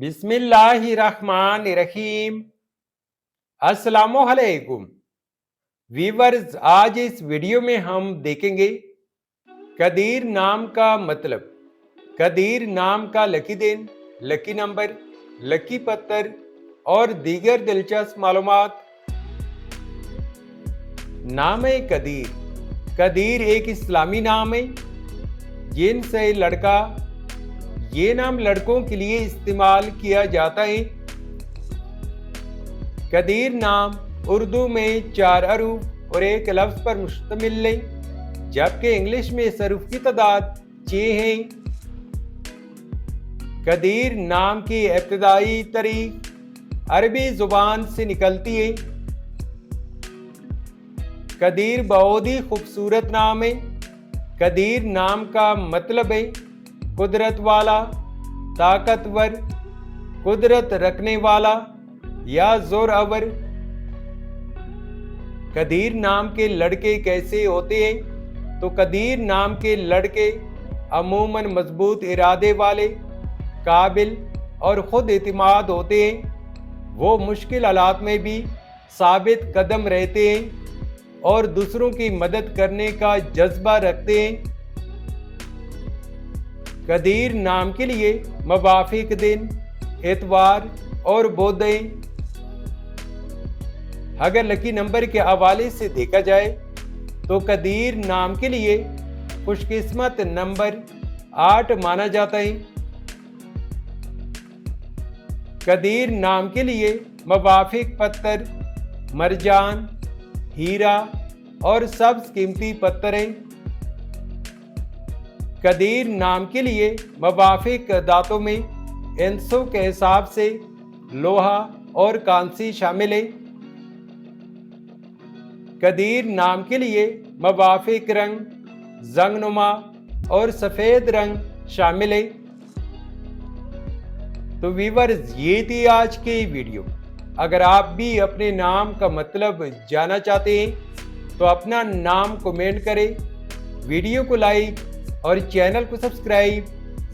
बिस्मिल्लाहिर्रहमानिर्रहीम। अस्सलामुअलैकुम वीवर्स, आज इस वीडियो में हम देखेंगे कदीर नाम का मतलब, कदीर नाम का लकी दिन, लकी नंबर, लकी पत्थर और दीगर दिलचस्प मालूमात। नाम है कदीर। कदीर एक इस्लामी नाम है जिनसे लड़का, ये नाम लड़कों के लिए इस्तेमाल किया जाता है। कदीर नाम उर्दू में 4 हरूफ और एक लफ्ज पर मुश्तमिल है, जबकि इंग्लिश में इस हरूफ की तादाद 6 है। कदीर नाम की इब्तिदाई तारीख अरबी जुबान से निकलती है। कदीर बहुत ही खूबसूरत नाम है। कदीर नाम का मतलब है कुदरत वाला, ताकतवर, कुदरत रखने वाला या जोरावर। कदीर नाम के लड़के कैसे होते हैं? तो कदीर नाम के लड़के अमूमन मजबूत इरादे वाले, काबिल और खुद एतमाद होते हैं। वो मुश्किल हालात में भी साबित कदम रहते हैं और दूसरों की मदद करने का जज्बा रखते हैं। कदीर नाम के लिए मवाफिक दिन एतवार और बुधवार। अगर लकी नंबर के हवाले से देखा जाए तो कदीर नाम के लिए खुशकिस्मत नंबर 8 माना जाता है। कदीर नाम के लिए मवाफिक पत्थर मरजान, हीरा और सब्ज कीमती पत्थर हैं। कदीर नाम के लिए मवाफिक दातों में इंसों के हिसाब से लोहा और कांसी शामिल है। कदीर नाम के लिए मवाफिक रंग जंगनुमा और सफ़ेद रंग शामिल है। तो व्यूअर्स, ये थी आज की वीडियो। अगर आप भी अपने नाम का मतलब जानना चाहते हैं तो अपना नाम कमेंट करें, वीडियो को लाइक और चैनल को सब्सक्राइब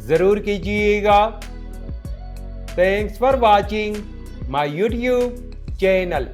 ज़रूर कीजिएगा। Thanks for watching my YouTube channel.